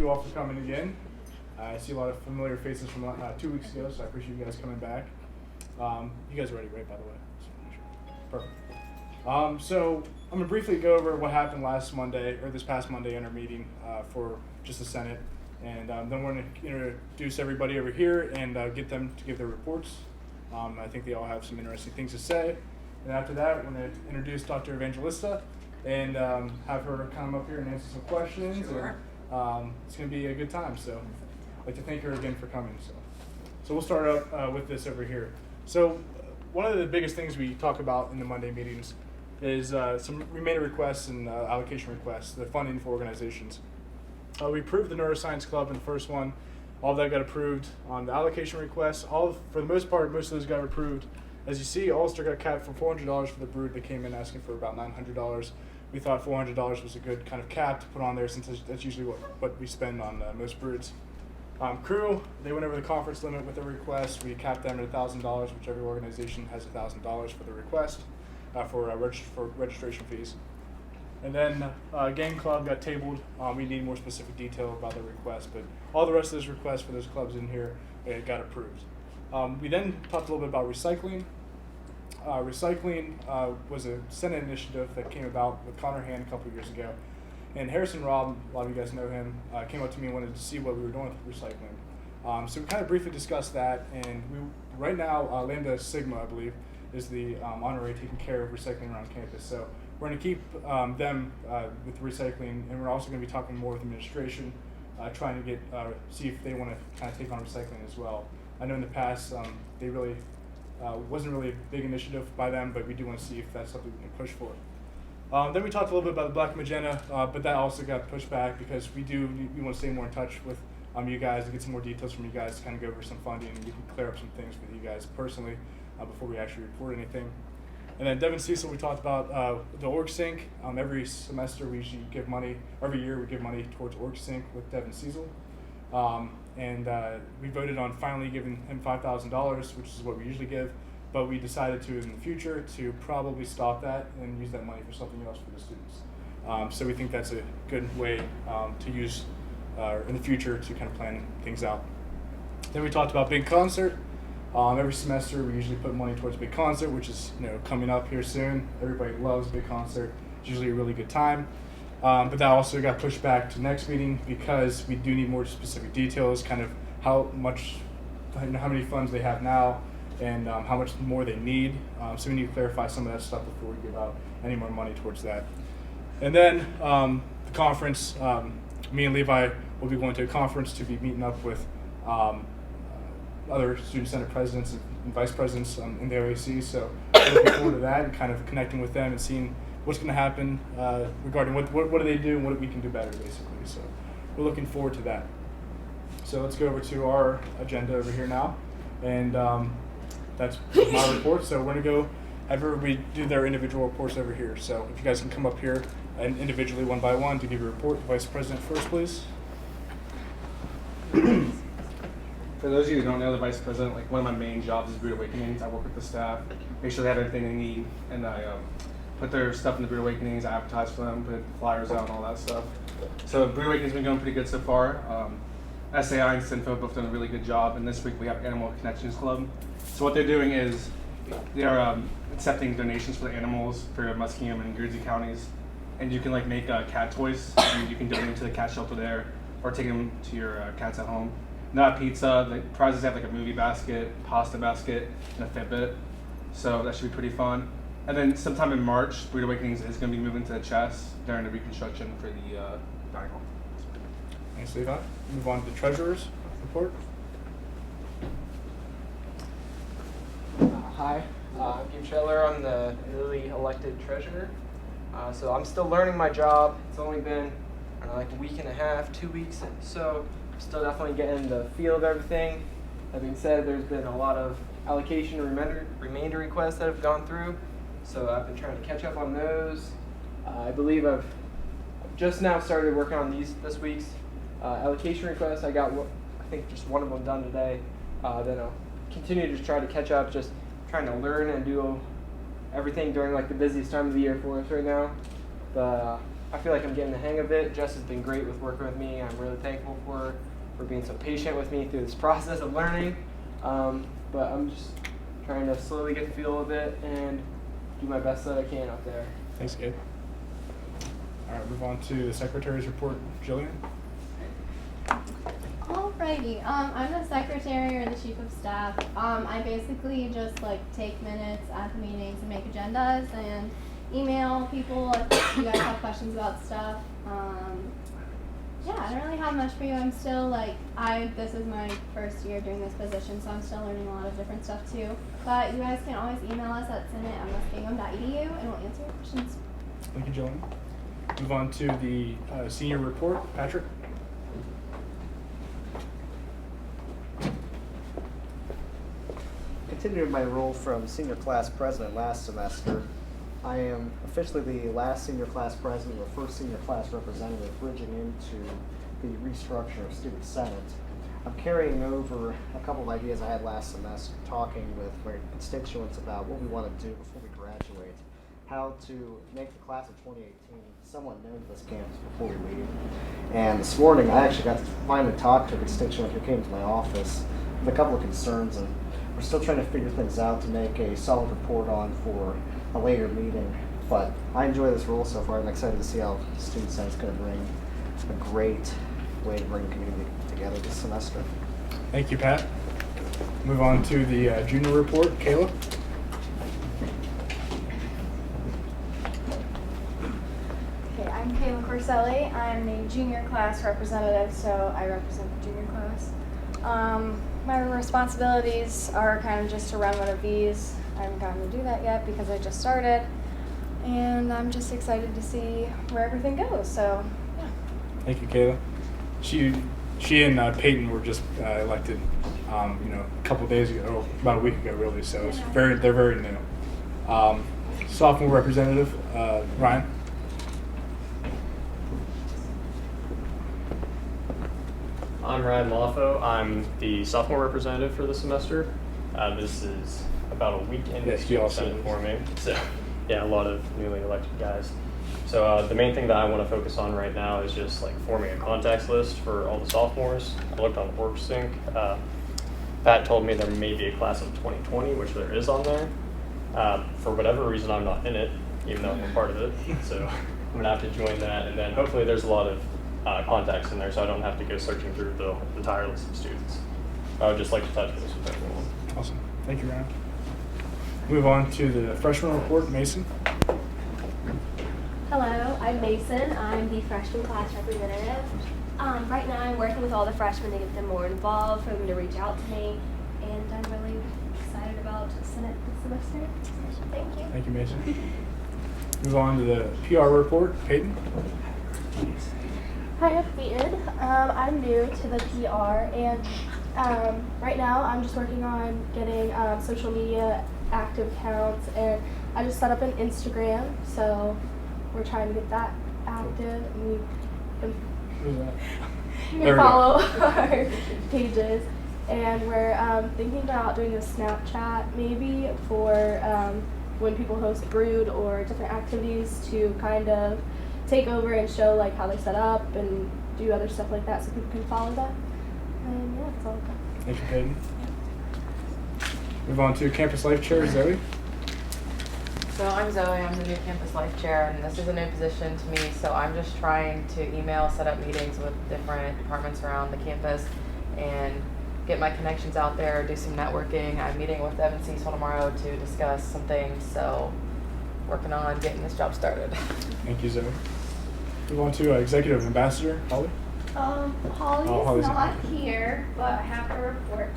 you all for coming again. I see a lot of familiar faces from 2 weeks ago, so I appreciate you guys coming back. You guys are ready, right, by the way? Perfect. So I'm going to briefly go over what happened this past Monday in our meeting for just the Senate. And then we're going to introduce everybody over here and get them to give their reports. I think they all have some interesting things to say. And after that, we're going to introduce Dr. Evangelista and have her come up here and answer some questions. Sure. And it's going to be a good time. So I'd like to thank her again for coming. So we'll start up with this over here. So one of the biggest things we talk about in the Monday meetings is some remainder requests and allocation requests, the funding for organizations. We approved the Neuroscience Club in the first one. All of that got approved on the allocation requests. For the most part, most of those got approved. As you see, Ulster got capped for $400 for the brood. They came in asking for about $900. We thought $400 was a good kind of cap to put on there since that's usually what we spend on most broods. Crew, they went over the conference limit with their request. We capped them at $1,000, which every organization has $1,000 for the request for registration fees. And then Gang Club got tabled. We need more specific detail about the request, but all the rest of those requests for those clubs in here got approved. We then talked a little bit about recycling. Recycling was a Senate initiative that came about with Connor Hand a couple years ago. And Harrison Robb, a lot of you guys know him, came up to me and wanted to see what we were doing with recycling. So we kind of briefly discussed that, and right now, Lambda Sigma, I believe, is the honorary taking care of recycling around campus. So we're going to keep them with recycling, and we're also going to be talking more with administration, trying to see if they want to kind of take on recycling as well. I know in the past they really wasn't really a big initiative by them, but we do want to see if that's something we can push for. Then we talked a little bit about the Black Magenta, but that also got pushed back because we want to stay more in touch with you guys to get some more details from you guys to kind of go over some funding, and we can clear up some things with you guys personally before we actually report anything. And then Devin Cecil, we talked about the OrgSync. Every semester we usually give money, every year we give money towards OrgSync with Devin Cecil. And we voted on finally giving him $5,000, which is what we usually give, but we decided to in the future to probably stop that and use that money for something else for the students. So we think that's a good way to use in the future to kind of plan things out. Then we talked about big concert. Every semester we usually put money towards big concert, which is coming up here soon. Everybody loves big concert. It's usually a really good time. But that also got pushed back to next meeting because we do need more specific details, kind of how many funds they have now and how much more they need. So we need to clarify some of that stuff before we give out any more money towards that. And then the conference, me and Levi will be going to a conference to be meeting up with other student senate presidents and vice presidents in the OAC. So we're looking forward to that and kind of connecting with them and seeing what's going to happen regarding what do they do and what we can do better, basically. So we're looking forward to that. So let's go over to our agenda over here now. And that's my report. So we're going to go have everybody do their individual reports over here. So if you guys can come up here and individually one by one to give your report. The Vice President first, please. For those of you who don't know, the Vice President, one of my main jobs is Brood Awakenings. I work with the staff, make sure they have everything they need, and I put their stuff in the Brood Awakenings, I advertise for them, put flyers out and all that stuff. So Brood Awakenings has been going pretty good so far. SAI and Sinfo both done a really good job, and this week we have Animal Connections Club. So what they're doing is they are accepting donations for the animals for Muskingum and Jersey counties, and you can make cat toys, and you can donate them to the cat shelter there, or take them to your cats at home. Not pizza. The prizes have a movie basket, pasta basket, and a Fitbit. So that should be pretty fun. And then sometime in March, Brood Awakenings is going to be moving to the chest during the reconstruction for the dining hall. Thanks, Levi. Move on to the treasurer's report. Hi, I'm Kim Scheller. I'm the newly elected treasurer. So I'm still learning my job. It's only been a week and a half, 2 weeks. So I'm still definitely getting the feel of everything. That being said, there's been a lot of allocation and remainder requests that have gone through. So I've been trying to catch up on those. I believe I've just now started working on this week's allocation requests. I got, I think, just one of them done today. Then I'll continue to try to catch up, just trying to learn and do everything during the busiest time of the year for us right now. But I feel like I'm getting the hang of it. Jess has been great with working with me. I'm really thankful for being so patient with me through this process of learning. But I'm just trying to slowly get the feel of it and do my best that I can out there. Thanks, Gabe. All right, move on to the secretary's report. Jillian? Alrighty, I'm the secretary or the chief of staff. I basically just like take minutes at the meetings and make agendas and email people if you guys have questions about stuff. Yeah, I don't really have much for you. I'm still this is my first year doing this position, so I'm still learning a lot of different stuff too. But you guys can always email us at senate@muskingum.edu and we'll answer your questions. Thank you, Jillian. Move on to the senior report. Patrick? Continuing my role from senior class president last semester, I am officially the last senior class president or first senior class representative bridging into the restructure of student senate. I'm carrying over a couple of ideas I had last semester, talking with my constituents about what we want to do before we graduate, how to make the class of 2018 somewhat known to this campus before we leave. And this morning I actually got to finally talk to a constituent who came to my office with a couple of concerns, and we're still trying to figure things out to make a solid report on for a later meeting. But I enjoy this role so far. I'm excited to see how Student Senate's going to bring a great way to bring the community together this semester. Thank you, Pat. Move on to the junior report. Kayla? Okay, I'm Kayla Corselli. I'm the junior class representative, so I represent the junior class. My responsibilities are kind of just to run one of these. I haven't gotten to do that yet because I just started, and I'm just excited to see where everything goes. So, yeah. Thank you, Kayla. She and Peyton were just elected, a couple days ago, about a week ago, really. So it's they're very new. Sophomore representative, Ryan. I'm Ryan Moffo. I'm the sophomore representative for the semester. This is about a week into student senate forming, so yeah, a lot of newly elected guys. So the main thing that I want to focus on right now is just like forming a contacts list for all the sophomores. I looked on WorkSync. Pat told me there may be a class of 2020, which there is on there. For whatever reason, I'm not in it, even though I'm a part of it. So I'm gonna have to join that, and then hopefully there's a lot of contacts in there, so I don't have to go searching through the entire list of students. I would just like to touch base with everyone. Awesome. Thank you, Ryan. Move on to the freshman report. Mason. Hello, I'm Mason. I'm the freshman class representative. Right now I'm working with all the freshmen to get them more involved, for them to reach out to me, and I'm really excited about Senate this semester. Thank you. Thank you, Mason. Move on to the PR report. Peyton. Hi, I'm Peyton. I'm new to the PR, and right now I'm just working on getting social media active accounts, and I just set up an Instagram, so we're trying to get that active. And you can follow our pages, and we're thinking about doing a Snapchat maybe for when people host Brood or different activities to kind of take over and show like how they set up and do other stuff like that, so people can follow that. And yeah, that's all I've got. Thank you, Peyton. Move on to campus life chair. Zoe. So I'm Zoe, I'm the new campus life chair, and this is a new position to me, so I'm just trying to email, set up meetings with different departments around the campus and get my connections out there, do some networking. I'm meeting with Evan Cecil tomorrow to discuss some things, so working on getting this job started. Thank you, Zoe. Move on to executive ambassador, Holly. Holly's not here, but I have her report.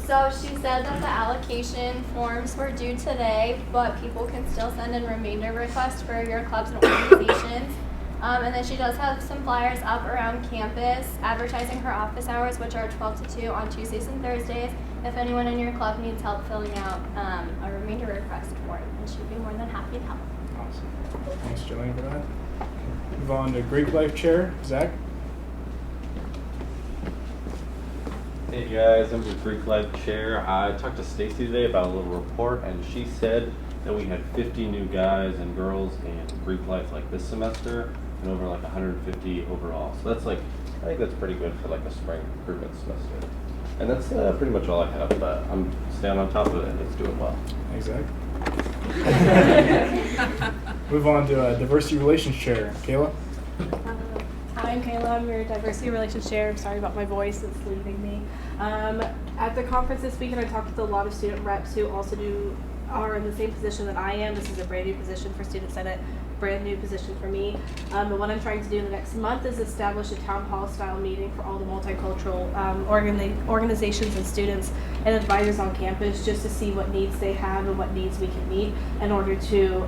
So she said that the allocation forms were due today, but people can still send in remainder requests for your clubs and organizations. And then she does have some flyers up around campus advertising her office hours, which are 12 to 2 on Tuesdays and Thursdays. If anyone in your club needs help filling out a remainder request form, then she'd be more than happy to help. Awesome. Thanks, Jillian, for that. Move on to Greek life chair, Zach. Hey guys, I'm the Greek Life Chair. I talked to Stacy today about a little report, and she said Then we had 50 new guys and girls in Greek life like this semester, and over like 150 overall. So that's like, I think that's pretty good for like a spring recruitment semester. And that's pretty much all I have, but I'm staying on top of it and it's doing well. Exactly. Move on to Diversity Relations Chair. Kayla? Hi, I'm Kayla. I'm your Diversity Relations Chair. I'm sorry about my voice. It's leaving me. At the conference this weekend, I talked with a lot of student reps who also are in the same position that I am. This is a brand new position for Student Senate, brand new position for me. And what I'm trying to do in the next month is establish a town hall style meeting for all the multicultural organizations and students and advisors on campus, just to see what needs they have and what needs we can meet in order to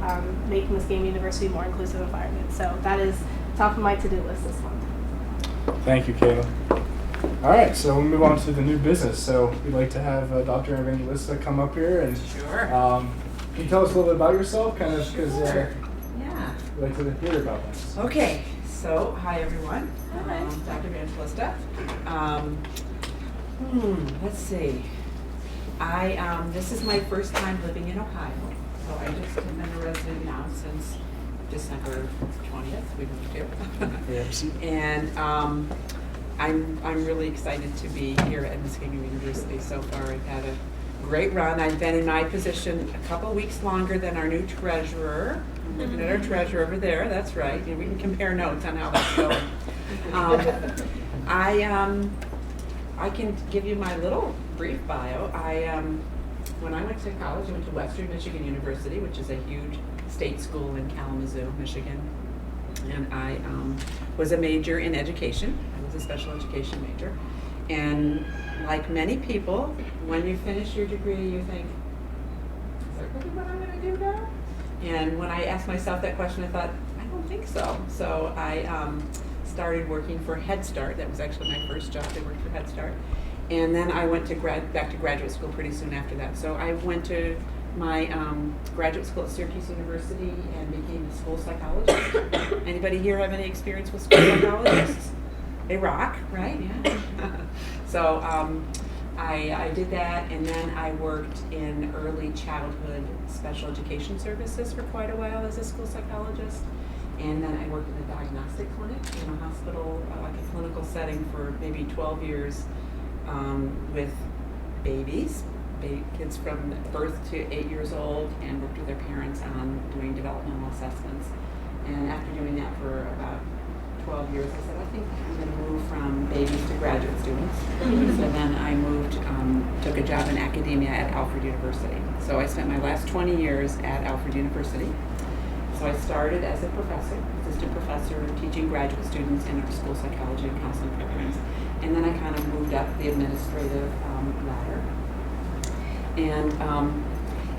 make Muskingum University a more inclusive environment. So that is top of my to-do list this month. Thank you, Kayla. All right, so we'll move on to the new business. So we'd like to have Dr. Evangelista come up here and Sure. Can you tell us a little bit about yourself, kind of, because Yeah. we'd like to hear about that. Okay, so hi everyone. Hi. Dr. Evangelista. Let's see. This is my first time living in Ohio, so I just have been a resident now since December 20th. We moved here. And I'm really excited to be here at Muskingum University so far. I've had a great run. I've been in my position a couple weeks longer than our new treasurer. I'm looking at our treasurer over there. That's right. And we can compare notes on how that's going. I can give you my little brief bio. When I went to college, I went to Western Michigan University, which is a huge state school in Kalamazoo, Michigan. And I was a major in education. I was a special education major. And like many people, when you finish your degree, you think, is that really what I'm going to do now? And when I asked myself that question, I thought, I don't think so. So I started working for Head Start. That was actually my first job. I worked for Head Start. And then I went to back to graduate school pretty soon after that. So I went to my graduate school at Syracuse University and became a school psychologist. Anybody here have any experience with school psychologists? They rock, right? Yeah. So I did that, and then I worked in early childhood special education services for quite a while as a school psychologist. And then I worked in a diagnostic clinic in a hospital, like a clinical setting for maybe 12 years with babies. Kids from birth to 8 years old, and worked with their parents on doing developmental assessments. And after doing that for about 12 years, I said, I think I'm going to move from babies to graduate students. So then I moved, took a job in academia at Alfred University. So I spent my last 20 years at Alfred University. So I started as a professor, assistant professor, teaching graduate students in our school psychology and counseling programs. And then I kind of moved up the administrative ladder. And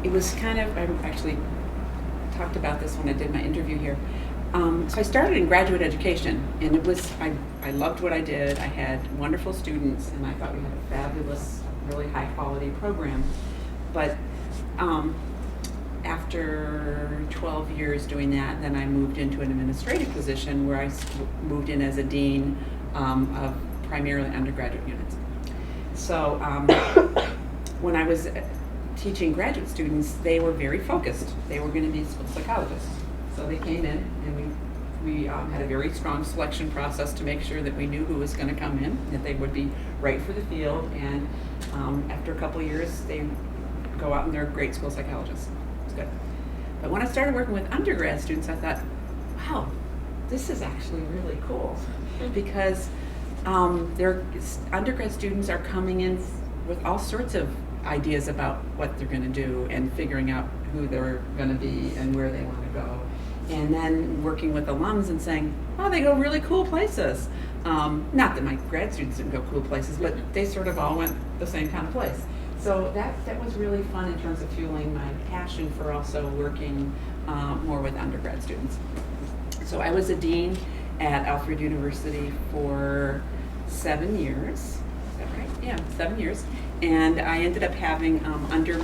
it was kind of, I actually talked about this when I did my interview here. So I started in graduate education, and it was, I loved what I did. I had wonderful students, and I thought we had a fabulous, really high quality program. But after 12 years doing that, then I moved into an administrative position where I moved in as a dean of primarily undergraduate units. So when I was teaching graduate students, they were very focused. They were going to be school psychologists. So they came in, and we had a very strong selection process to make sure that we knew who was going to come in, that they would be right for the field, and after a couple of years, they go out and they're great school psychologists. It's good. But when I started working with undergrad students, I thought, wow, this is actually really cool, because their undergrad students are coming in with all sorts of ideas about what they're going to do and figuring out who they're going to be and where they want to go. And then working with alums and saying, oh, they go really cool places. Not that my grad students didn't go cool places, but they sort of all went the same kind of place. So that was really fun in terms of fueling my passion for also working more with undergrad students. So I was a dean at Alfred University for 7 years. Is that right? Yeah, 7 years. And I ended up having, under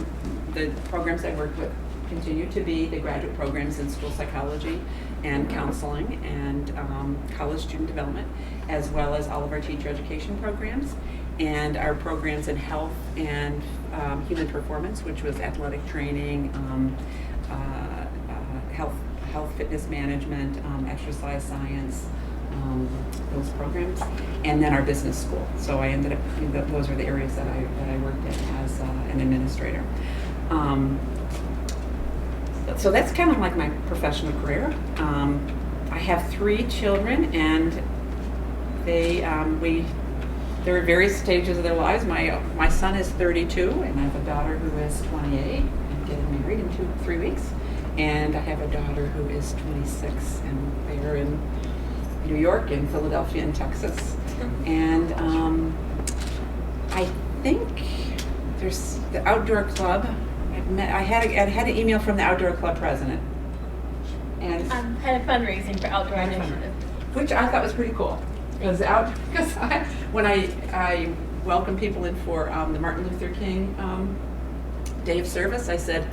the programs I worked with, continue to be the graduate programs in school psychology and counseling and college student development, as well as all of our teacher education programs and our programs in health and human performance, which was athletic training, health fitness management, exercise science, those programs, and then our business school. So I ended up, those are the areas that I worked in as an administrator. So that's kind of like my professional career. I have 3 children, and they're at various stages of their lives. My son is 32, and I have a daughter who is 28. I'm getting married in 3 weeks. And I have a daughter who is 26, and they're in New York and Philadelphia and Texas. And I think there's the outdoor club. I had an email from the outdoor club president. And I'm head of fundraising for Outdoor Initiative. Which I thought was pretty cool. Because when I welcome people in for the Martin Luther King Day of Service, I said,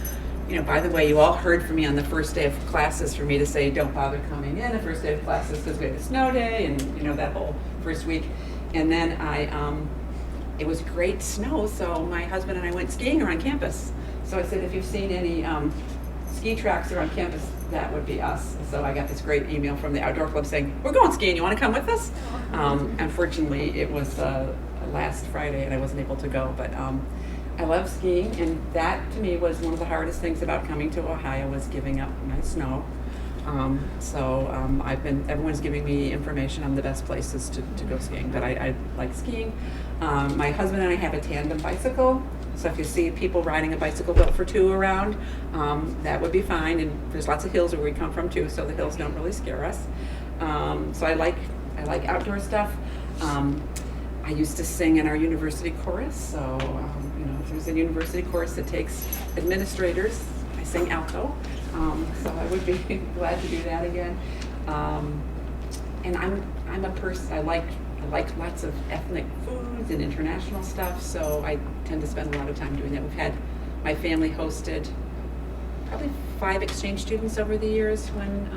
by the way, you all heard from me on the first day of classes for me to say, don't bother coming in the first day of classes because we had a snow day and, that whole first week. And then it was great snow, so my husband and I went skiing around campus. So I said, if you've seen any ski tracks around campus, that would be us. So I got this great email from the outdoor club saying, we're going skiing, you want to come with us? Unfortunately, it was last Friday and I wasn't able to go, but I love skiing, and that to me was one of the hardest things about coming to Ohio was giving up my snow. Everyone's giving me information on the best places to go skiing, but I like skiing. My husband and I have a tandem bicycle, so if you see people riding a bicycle built for 2 around, that would be fine, and there's lots of hills where we come from too, so the hills don't really scare us. So I like outdoor stuff. I used to sing in our university chorus, so if there's a university chorus that takes administrators, I sing alto, so I would be glad to do that again. And I'm a person, I like lots of ethnic foods and international stuff, so I tend to spend a lot of time doing that. My family hosted probably 5 exchange students over the years when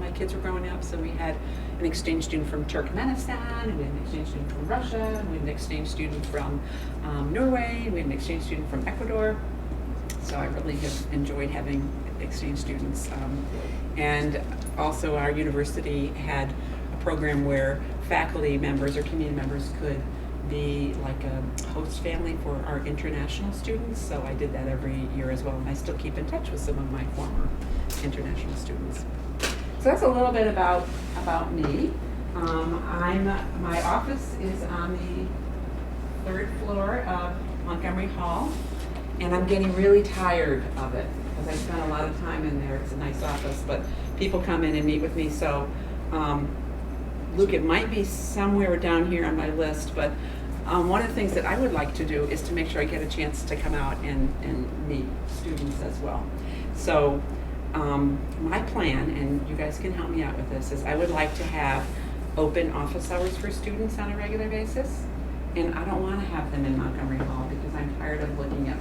my kids were growing up. So we had an exchange student from Turkmenistan, and we had an exchange student from Russia, and we had an exchange student from Norway, and we had an exchange student from Ecuador. So I really have enjoyed having exchange students. And also our university had a program where faculty members or community members could be like a host family for our international students. So I did that every year as well, and I still keep in touch with some of my former international students. So that's a little bit about me. My office is on the 3rd floor of Montgomery Hall, and I'm getting really tired of it because I spent a lot of time in there. It's a nice office, but people come in and meet with me. So, Luke, it might be somewhere down here on my list, but one of the things that I would like to do is to make sure I get a chance to come out and meet students as well. So my plan, and you guys can help me out with this, is I would like to have open office hours for students on a regular basis. And I don't want to have them in Montgomery Hall because I'm tired of looking at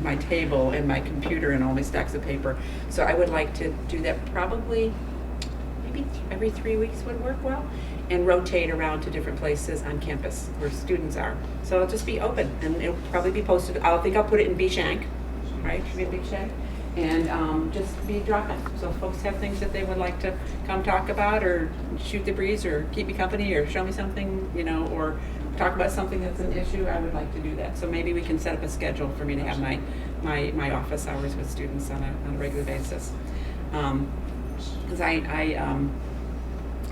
my table and my computer and all my stacks of paper. So I would like to do that probably maybe every 3 weeks would work well, and rotate around to different places on campus where students are. So it'll just be open, and it'll probably be posted. I think I'll put it in B-Shank, right? Should be in B-Shank. And just be drop-in. So if folks have things that they would like to come talk about, or shoot the breeze, or keep me company, or show me something, or talk about something that's an issue, I would like to do that. So maybe we can set up a schedule for me to have my office hours with students on a regular basis. Because I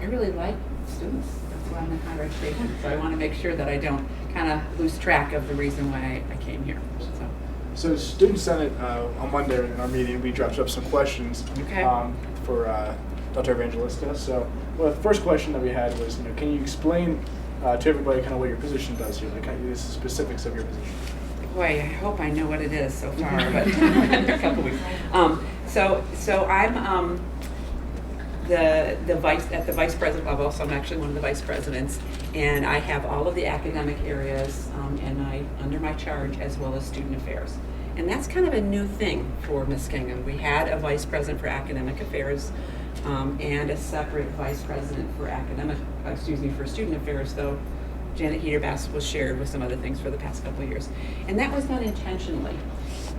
really like students. That's why I'm in higher education. So I want to make sure that I don't kind of lose track of the reason why I came here. So Student Senate on Monday in our meeting, we dropped up some questions for Dr. Evangelista. So the first question that we had was, can you explain to everybody kind of what your position does here, like the specifics of your position? Boy, I hope I know what it is so far, but a couple weeks. So I'm at the vice president level, so I'm actually one of the vice presidents, and I have all of the academic areas under my charge, as well as student affairs. And that's kind of a new thing for Muskingum. We had a vice president for academic affairs and a separate vice president for for student affairs, though Janet Heater-Bass was shared with some other things for the past couple of years. And that was done intentionally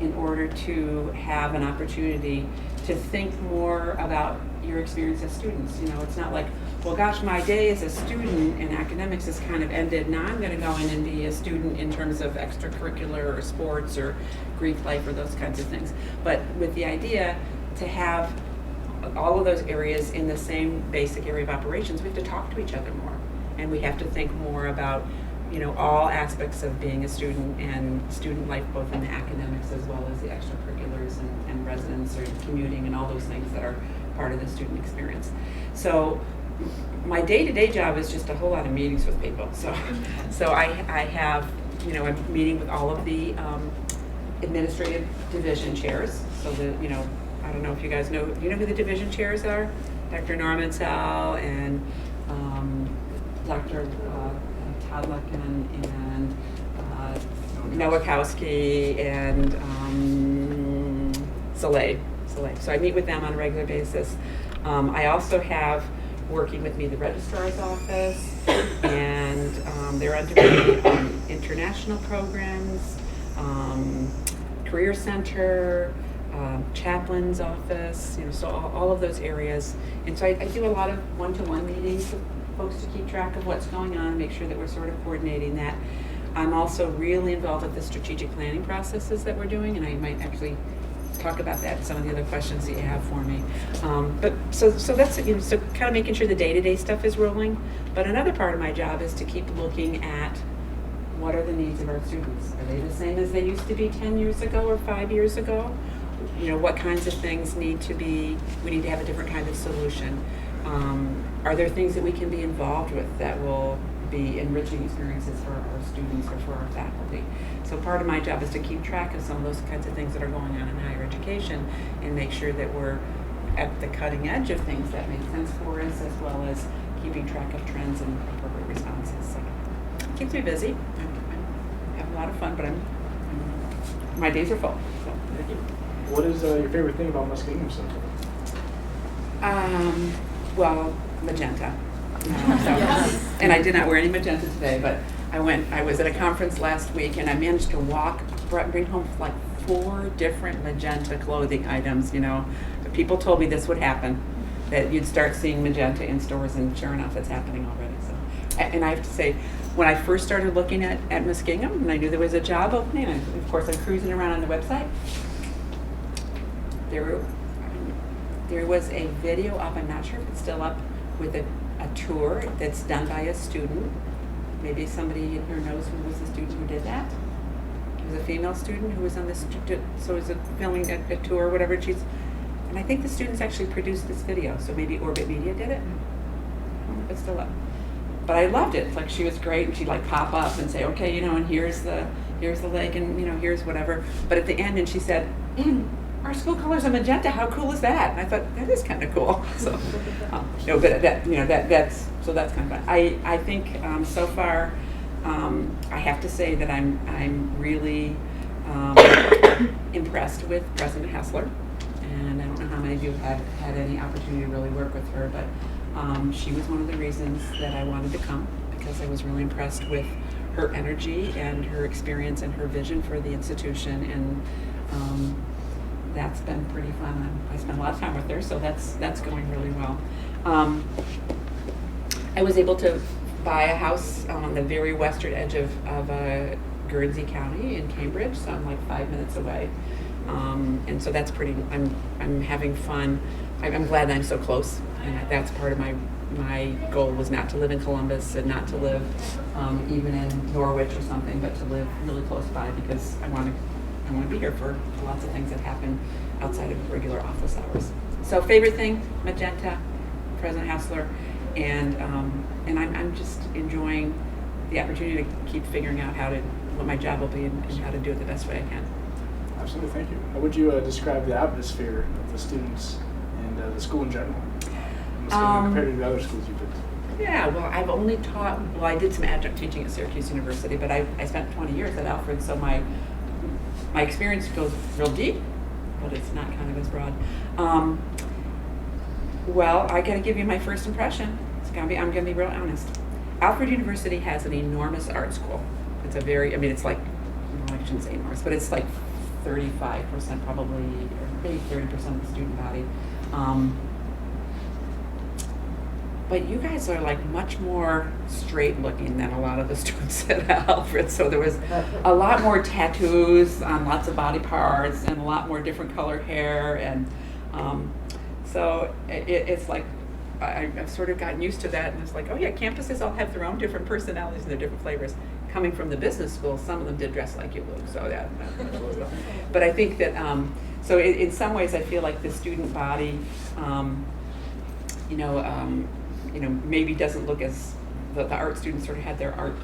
in order to have an opportunity to think more about your experience as students. You know, it's not like, well, gosh, my day as a student in academics is kind of ended. Now I'm going to go in and be a student in terms of extracurricular or sports or Greek life or those kinds of things. But with the idea to have all of those areas in the same basic area of operations, we have to talk to each other more. And we have to think more about, you know, all aspects of being a student and student life, both in the academics as well as the extracurriculars and residence or commuting and all those things that are part of the student experience. So my day-to-day job is just a whole lot of meetings with people. So I have, you know, I'm meeting with all of the administrative division chairs. So the, you know, I don't know if you guys know, do you know who the division chairs are? Dr. Norman Sal and Dr. Todd Lucken and Nowakowski and Soleil. So I meet with them on a regular basis. I also have working with me the registrar's office, and they're under international programs, career center, chaplain's office, you know, so all of those areas. And so I do a lot of one-to-one meetings with folks to keep track of what's going on, make sure that we're sort of coordinating that. I'm also really involved with the strategic planning processes that we're doing, and I might actually talk about that, some of the other questions that you have for me. But so that's, you know, so kind of making sure the day-to-day stuff is rolling. But another part of my job is to keep looking at what are the needs of our students. Are they the same as they used to be 10 years ago or 5 years ago? You know, what kinds of things need to be, we need to have a different kind of solution. Are there things that we can be involved with that will be enriching experiences for our students or for our faculty? So part of my job is to keep track of some of those kinds of things that are going on in higher education and make sure that we're at the cutting edge of things that make sense for us, as well as keeping track of trends and appropriate responses. So it keeps me busy. I have a lot of fun, but my days are full. So. Thank you. What is your favorite thing about Muskingum so far? Well, magenta. And I did not wear any magenta today, but I was at a conference last week and I managed to bring home like 4 different magenta clothing items, you know. People told me this would happen, that you'd start seeing magenta in stores, and sure enough, it's happening already. So, and I have to say, when I first started looking at Muskingum and I knew there was a job opening, and of course I'm cruising around on the website, there was a video up, I'm not sure if it's still up, with a tour that's done by a student. Maybe somebody in here knows who was the student who did that. It was a female student who was on this, so it was filming a tour or whatever. And I think the students actually produced this video, so maybe Orbit Media did it. I don't know if it's still up. But I loved it. It's like she was great, and she'd like pop up and say, okay, you know, and here's the lake, and you know, here's whatever. But at the end, and she said, our school colors are magenta. How cool is that? And I thought, that is kind of cool. So, no, but that, you know, that's kind of fun. I think so far, I have to say that I'm really impressed with President Hessler, and I don't know how many of you have had any opportunity to really work with her, but she was one of the reasons that I wanted to come, because I was really impressed with her energy and her experience and her vision for the institution, and that's been pretty fun. I spent a lot of time with her, so that's going really well. I was able to buy a house on the very western edge of Guernsey County in Cambridge, so I'm like 5 minutes away, and so that's pretty. I'm having fun. I'm glad that I'm so close, and that's part of my goal was not to live in Columbus and not to live even in Norwich or something, but to live really close by, because I want to be here for lots of things that happen outside of regular office hours. So favorite thing, magenta, President Hassler, and I'm just enjoying the opportunity to keep figuring out what my job will be and how to do it the best way I can. Absolutely, thank you. How would you describe the atmosphere of the students and the school in general, compared to the other schools you've been to? Yeah, well, I've only taught, I did some adjunct teaching at Syracuse University, but I spent 20 years at Alfred, so my experience goes real deep, but it's not kind of as broad. Well, I got to give you my first impression. I'm going to be real honest. Alfred University has an enormous art school. It's a very, it's like, well, I shouldn't say enormous, but it's like 35% probably, or maybe 30% of the student body. But you guys are like much more straight looking than a lot of the students at Alfred. So there was a lot more tattoos on lots of body parts and a lot more different colored hair. And so it's like, I've sort of gotten used to that. And it's like, oh yeah, campuses all have their own different personalities and their different flavors. Coming from the business school, some of them did dress like you, Luke. So that but I think that, so in some ways I feel like the student body, maybe doesn't look as, the art students sort of had their art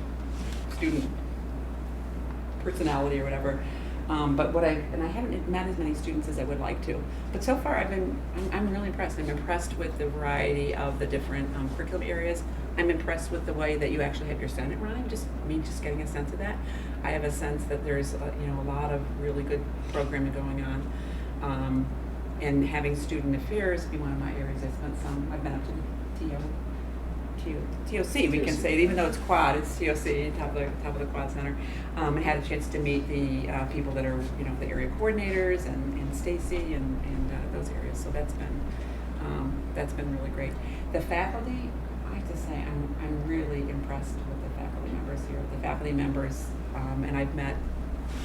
student personality or whatever. But I haven't met as many students as I would like to. But so far I'm really impressed. I'm impressed with the variety of the different curriculum areas. I'm impressed with the way that you actually have your Senate running, just getting a sense of that. I have a sense that there's a lot of really good programming going on. And having student affairs be one of my areas. I've been up to TOC, we can say, even though it's quad, it's TOC, top of the quad center. I had a chance to meet the people that are, the area coordinators and Stacy and those areas. So that's been really great. The faculty, I have to say, I'm really impressed with the faculty members here. The faculty members, and I've met,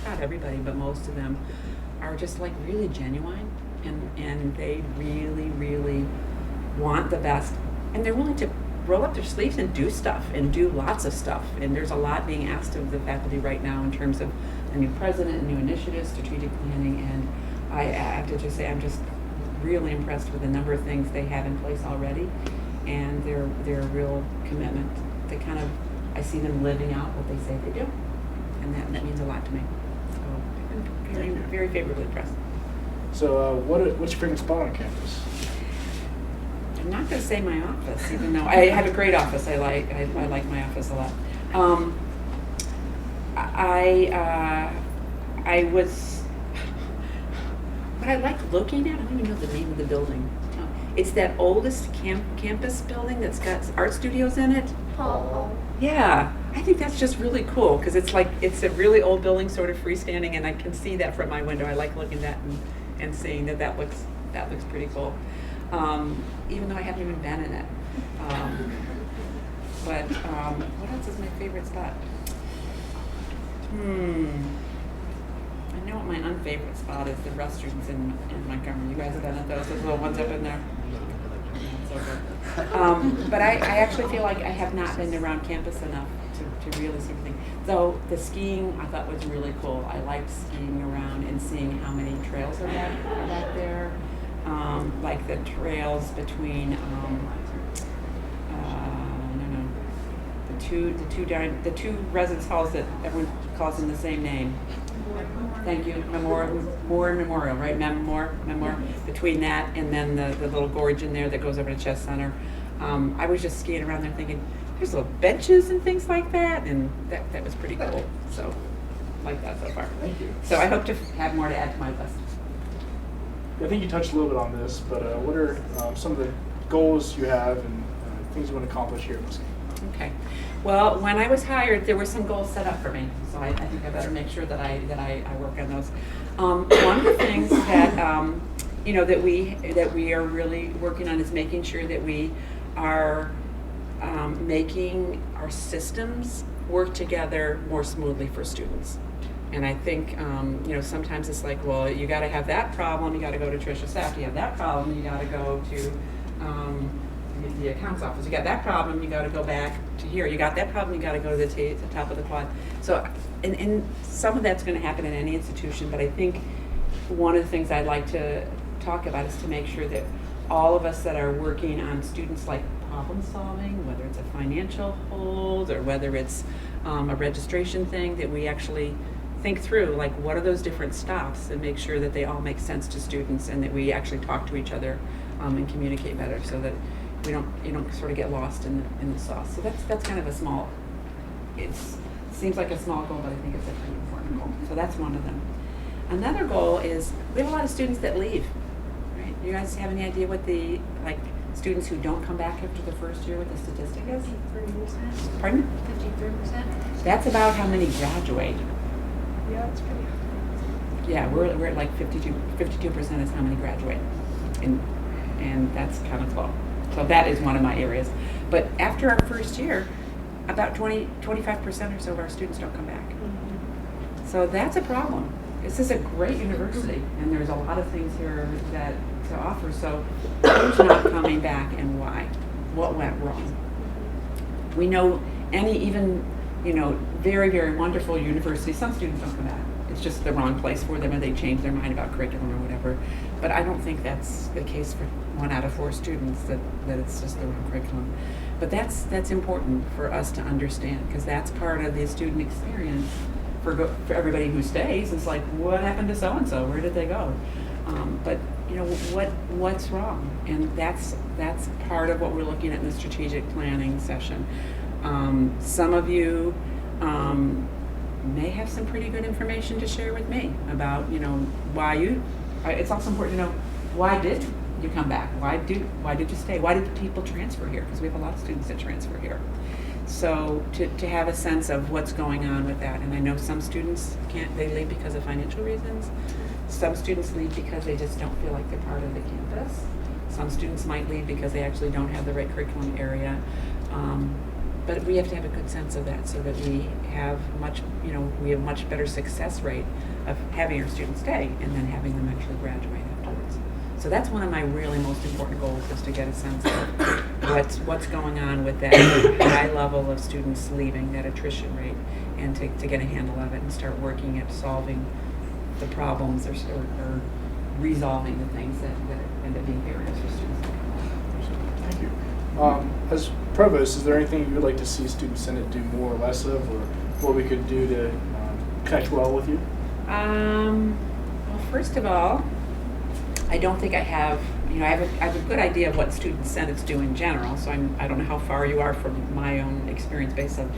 not everybody, but most of them, are just like really genuine, and they really, really want the best, and they're willing to roll up their sleeves and do stuff, and do lots of stuff. And there's a lot being asked of the faculty right now in terms of a new president, new initiatives, strategic planning, and I have to just say I'm just really impressed with the number of things they have in place already, and their real commitment. I see them living out what they say they do, and that means a lot to me. So I've been very favorably impressed. So what's your favorite spot on campus? I'm not going to say my office, even though I have a great office. I like my office a lot. What I like looking at, I don't even know the name of the building. It's that oldest campus building that's got art studios in it. Oh. Yeah, I think that's just really cool because it's a really old building, sort of freestanding, and I can see that from my window. I like looking at that and seeing that looks pretty cool. Even though I haven't even been in it. But what else is my favorite spot? I know what my unfavorite spot is, the restrooms in Montgomery. You guys have been at those little ones up in there? But I actually feel like I have not been around campus enough to really see everything. Though the skiing I thought was really cool. I liked skiing around and seeing how many trails are back there. Like the trails between the two residence halls that everyone calls them the same name. Thank you, Memorial, right? Memor. Between that and then the little gorge in there that goes over to Chess Center. I was just skiing around there thinking, there's little benches and things like that, and that was pretty cool. So, like that so far. Thank you. So I hope to have more to add to my list. I think you touched a little bit on this, but what are some of the goals you have and things you want to accomplish here at Muskingum? Okay. Well, when I was hired, there were some goals set up for me, so I think I better make sure that I work on those. One of the things that that we are really working on is making sure that we are making our systems work together more smoothly for students. And I think, sometimes it's like, well, you got to have that problem, you got to go to Trisha's staff. You have that problem, you got to go to the accounts office. You got that problem, you got to go back to here. You got that problem, you got to go to the top of the quad. So, and some of that's going to happen in any institution, but I think one of the things I'd like to talk about is to make sure that all of us that are working on students like problem solving, whether it's a financial hold or whether it's a registration thing, that we actually think through, like, what are those different stops, and make sure that they all make sense to students and that we actually talk to each other and communicate better, so that you don't sort of get lost in the sauce. So that's kind of a small. It seems like a small goal, but I think it's a pretty important goal. So that's one of them. Another goal is we have a lot of students that leave. Right? You guys have any idea what the students who don't come back after the first year, what the statistic is? 53%. Pardon? 53%. That's about how many graduate. Yeah, that's pretty high. Yeah, we're at like 52% is how many graduate, and that's kind of low. So that is one of my areas. But after our first year, about 25% or so of our students don't come back. So that's a problem. This is a great university, and there's a lot of things here that to offer. So who's not coming back and why? What went wrong? We know even very, very wonderful universities, some students don't come back. It's just the wrong place for them, or they change their mind about curriculum or whatever. But I don't think that's the case for 1 out of 4 students, that it's just the wrong curriculum. But that's important for us to understand, because that's part of the student experience for everybody who stays. It's like, what happened to so-and-so? Where did they go? But what's wrong? And that's part of what we're looking at in the strategic planning session. Some of you may have some pretty good information to share with me about, why it's also important to know, why did you come back? Why did you stay? Why did people transfer here? Because we have a lot of students that transfer here. So to have a sense of what's going on with that. And I know some students they leave because of financial reasons. Some students leave because they just don't feel like they're part of the campus. Some students might leave because they actually don't have the right curriculum area. But we have to have a good sense of that, so that we have much better success rate of having our students stay and then having them actually graduate afterwards. So that's one of my really most important goals, is to get a sense of what's going on with that high level of students leaving, that attrition rate, and to get a handle of it and start working at solving the problems or resolving the things that end up being barriers for students. Thank you. As provost, is there anything you would like to see Student Senate do more or less of, or what we could do to connect well with you? Well, first of all, I don't think I have, I have a good idea of what Student Senates do in general, so I don't know how far you are from my own experience based on,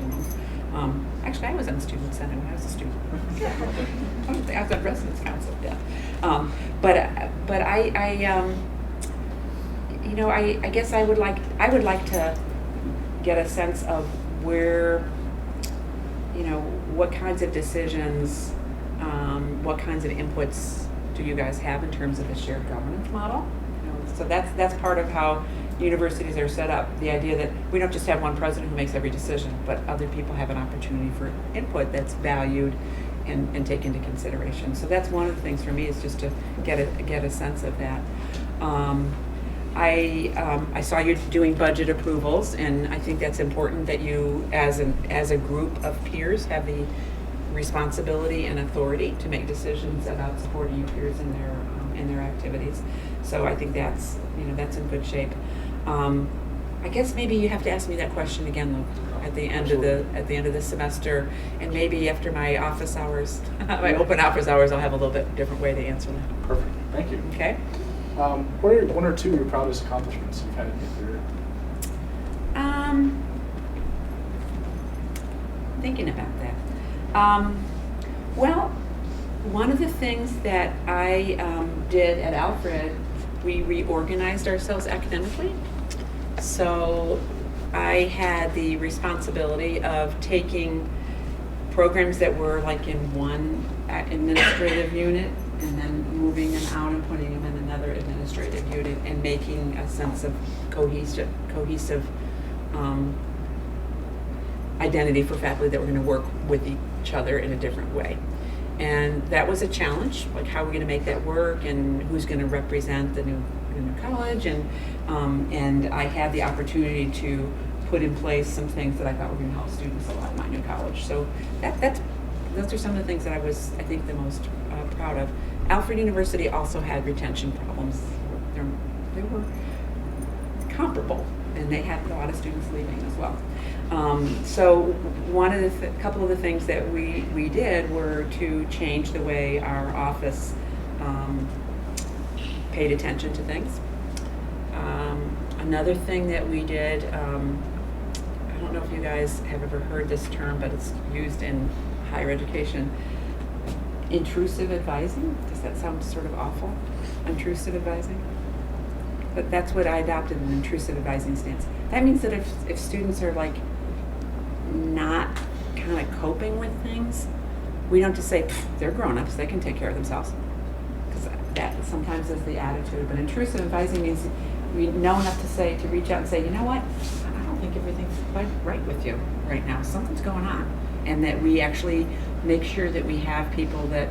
actually I was on Student Senate when I was a student. I was on Residence Council, yeah. But I guess I would like to get a sense of where, what kinds of decisions, what kinds of inputs do you guys have in terms of the shared governance model? So that's part of how universities are set up. The idea that we don't just have one president who makes every decision, but other people have an opportunity for input that's valued and taken into consideration. So that's one of the things for me, is just to get a sense of that. I saw you doing budget approvals, and I think that's important that you, as a group of peers, have the responsibility and authority to make decisions about supporting your peers in their activities. So I think that's in good shape. I guess maybe you have to ask me that question again, Luke, at the end of the semester, and maybe after my office hours, my open office hours, I'll have a little bit different way to answer that. Perfect. Thank you. Okay. What are 1 or 2 of your proudest accomplishments you've had in your career? Thinking about that. Well, one of the things that I did at Alfred, we reorganized ourselves academically. So I had the responsibility of taking programs that were like in one administrative unit and then moving them out and putting them in another administrative unit and making a sense of cohesive identity for faculty that were going to work with each other in a different way. And that was a challenge, like how are we going to make that work, and who's going to represent the new college, and I had the opportunity to put in place some things that I thought were going to help students a lot in my new college. So those are some of the things that I was, I think, the most proud of. Alfred University also had retention problems. They were comparable, and they had a lot of students leaving as well. So couple of the things that we did were to change the way our office paid attention to things. Another thing that we did, I don't know if you guys have ever heard this term, but it's used in higher education. Intrusive advising. Does that sound sort of awful? Intrusive advising? But that's what I adopted, an intrusive advising stance. That means that if students are like not kind of coping with things, we don't just say, they're grown-ups, they can take care of themselves. Because that sometimes is the attitude. But intrusive advising means we know enough to reach out and say, you know what, I don't think everything's quite right with you right now. Something's going on. And that we actually make sure that we have people that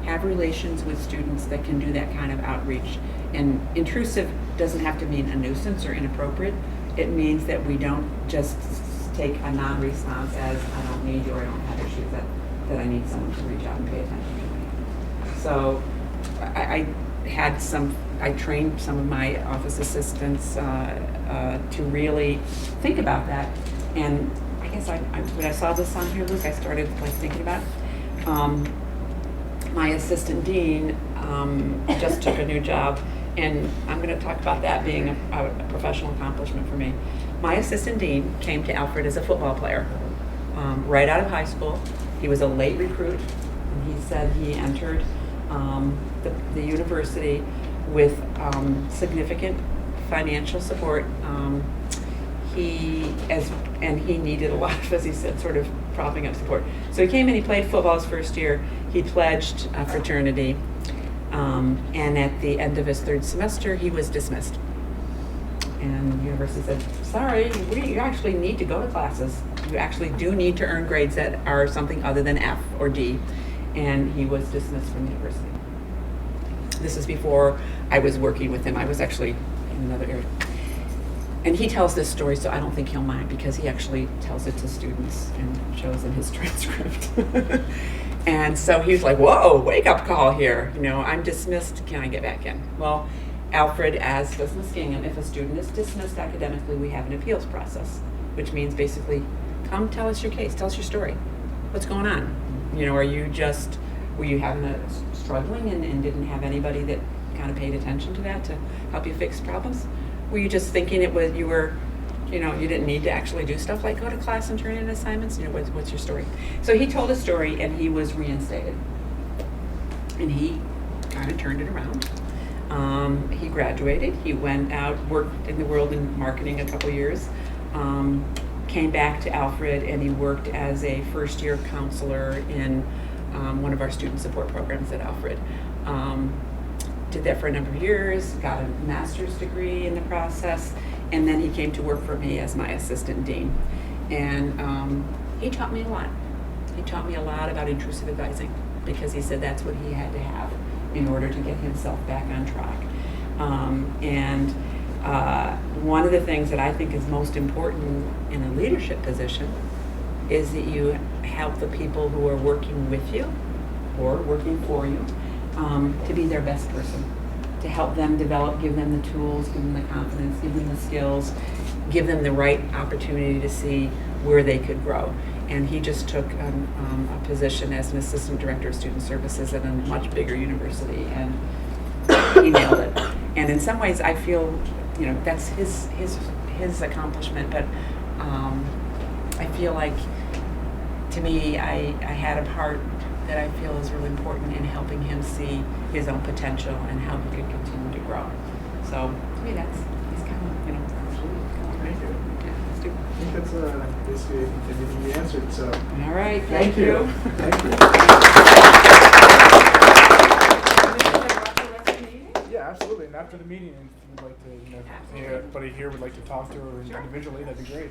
have relations with students that can do that kind of outreach. And intrusive doesn't have to mean a nuisance or inappropriate. It means that we don't just take a non-response as I don't need you or I don't have issues, that I need someone to reach out and pay attention to me. So I trained some of my office assistants to really think about that. And I guess when I saw this on here, Luke, I started thinking about it. My assistant dean just took a new job, and I'm going to talk about that being a professional accomplishment for me. My assistant dean came to Alfred as a football player, right out of high school. He was a late recruit, and he said he entered the university with significant financial support. He needed a lot of, as he said, sort of propping up support. So he came and he played football his first year. He pledged a fraternity, and at the end of his third semester, he was dismissed. And the university said, sorry, you actually need to go to classes. You actually do need to earn grades that are something other than F or D. And he was dismissed from the university. This is before I was working with him. I was actually in another area. And he tells this story, so I don't think he'll mind, because he actually tells it to students and shows in his transcript. And so he was like, whoa, wake up call here. I'm dismissed, can I get back in? Well, Alfred, as does Muskingum, if a student is dismissed academically, we have an appeals process, which means basically, come tell us your case, tell us your story. What's going on? Were you struggling and didn't have anybody that kind of paid attention to that to help you fix problems? Were you just thinking you didn't need to actually do stuff like go to class and turn in assignments? What's your story? So he told a story, and he was reinstated. And he kind of turned it around. He graduated. He went out, worked in the world in marketing a couple years, came back to Alfred, and he worked as a first-year counselor in one of our student support programs at Alfred. Did that for a number of years, got a master's degree in the process, and then he came to work for me as my assistant dean. And he taught me a lot. He taught me a lot about intrusive advising, because he said that's what he had to have in order to get himself back on track. One of the things that I think is most important in a leadership position is that you help the people who are working with you or working for you to be their best person, to help them develop, give them the tools, give them the confidence, give them the skills, give them the right opportunity to see where they could grow. And he just took a position as an assistant director of student services at a much bigger university, and he nailed it. And in some ways, I feel, that's his accomplishment. But I feel like, to me, I had a part that I feel is really important in helping him see his own potential and how he could continue to grow. So to me, he's kind of, Thank you. let's do it. I think that's basically everything you answered. So All right, thank you. Thank you. Yeah, absolutely. And after the meeting, if you would like to, anybody here would like to talk to her individually, that'd be great.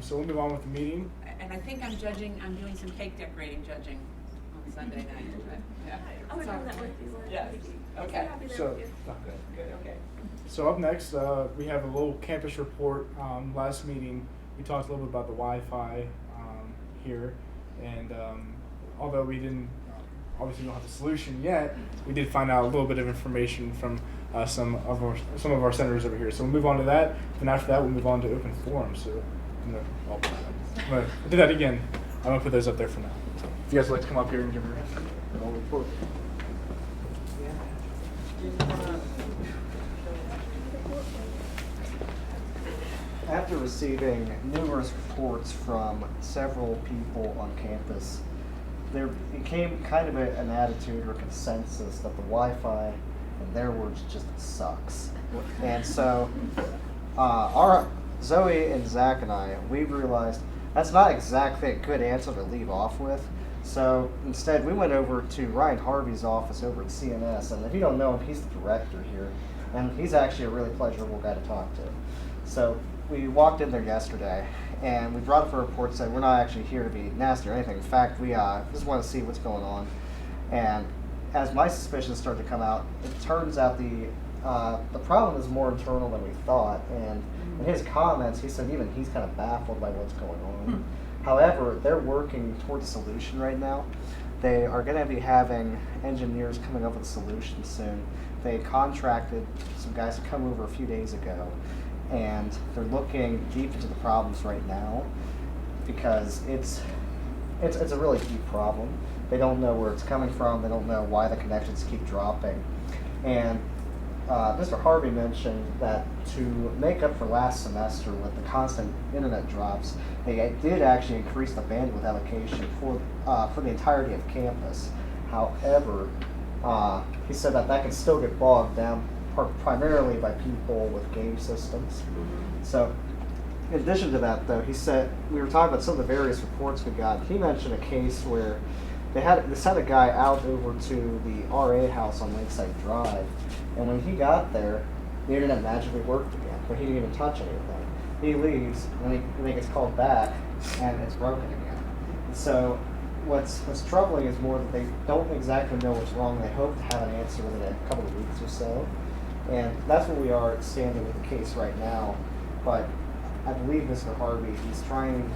So we'll move on with the meeting. And I think I'm doing some cake decorating judging on Sunday night. Yeah. I'll be doing that with you. Yeah. Okay. I'll be there So, with you. Good. Okay. So up next, we have a little campus report. Last meeting, we talked a little bit about the Wi-Fi here, and although we didn't obviously don't have the solution yet, we did find out a little bit of information from some of our senators over here. So we'll move on to that, and after that, we'll move on to open forum. So I'm gonna do that again. I'm gonna put those up there for now. So if you guys would like to come up here and give a little report. After receiving numerous reports from several people on campus, there became kind of an attitude or consensus that the Wi-Fi, in their words, just sucks. And so our Zoe and Zach and I, we realized that's not exactly a good answer to leave off with. So instead, we went over to Ryan Harvey's office over at CNS, and if you don't know him, he's the director here, and he's actually a really pleasurable guy to talk to. So we walked in there yesterday, and we brought up a report saying we're not actually here to be nasty or anything. In fact, we just want to see what's going on. And as my suspicions started to come out, it turns out the problem is more internal than we thought. And in his comments, he said even he's kind of baffled by what's going on. However, they're working toward a solution right now. They are going to be having engineers coming up with a solution soon. They contracted some guys to come over a few days ago, and they're looking deep into the problems right now because it's a really deep problem. They don't know where it's coming from. They don't know why the connections keep dropping. And Mr. Harvey mentioned that to make up for last semester with the constant internet drops, they did actually increase the bandwidth allocation for the entirety of campus. However, he said that can still get bogged down primarily by people with game systems. So in addition to that, though, he said, we were talking about some of the various reports we got. He mentioned a case where they sent a guy out over to the RA house on Lakeside Drive, and when he got there, the internet magically worked again, but he didn't even touch anything. He leaves, and he gets called back, and it's broken again. So what's troubling is more that they don't exactly know what's wrong. They hope to have an answer within a couple of weeks or so, and that's where we are standing with the case right now. But I believe Mr. Harvey, he's trying,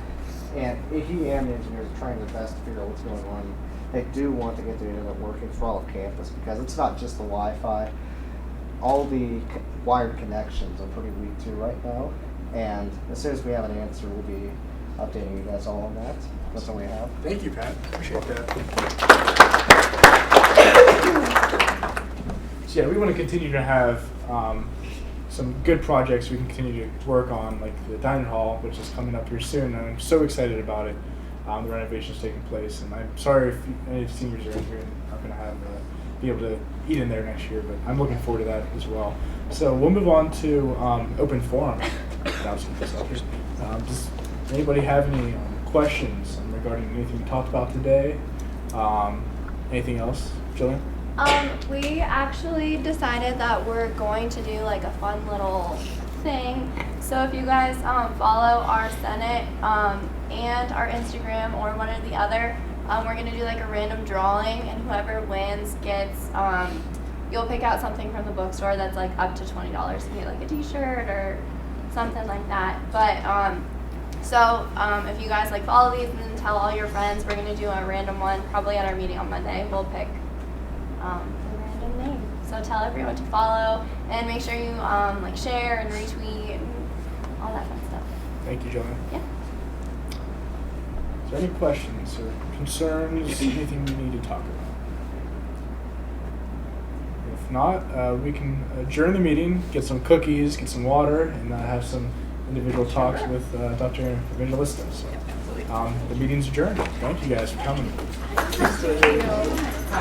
and he and the engineers are trying their best to figure out what's going on. They do want to get the internet working for all of campus because it's not just the Wi-Fi. All the wired connections are pretty weak too right now. And as soon as we have an answer, we'll be updating you guys all on that. That's all we have. Thank you, Pat. Appreciate that. So yeah, we want to continue to have some good projects we can continue to work on, like the dining hall, which is coming up here soon, and I'm so excited about it. The renovation's taking place, and I'm sorry if any seniors are in here and aren't going to be able to eat in there next year, but I'm looking forward to that as well. So we'll move on to open forum. Does anybody have any questions regarding anything we talked about today? Anything else, Jillian? We actually decided that we're going to do like a fun little thing. So if you guys follow our Senate and our Instagram or one or the other, we're going to do like a random drawing, and whoever wins gets, you'll pick out something from the bookstore that's like up to $20. You get like a t-shirt or something like that. But if you guys like follow these and then tell all your friends, we're going to do a random one probably at our meeting on Monday. We'll pick a random name. So tell everyone to follow and make sure you like share and retweet and all that fun stuff. Thank you, Joanna. Yeah. Is there any questions or concerns, anything we need to talk about? If not, we can adjourn the meeting, get some cookies, get some water, and have some individual talks with Dr. Evangelista. So the meeting's adjourned. Thank you guys for coming. Thank you.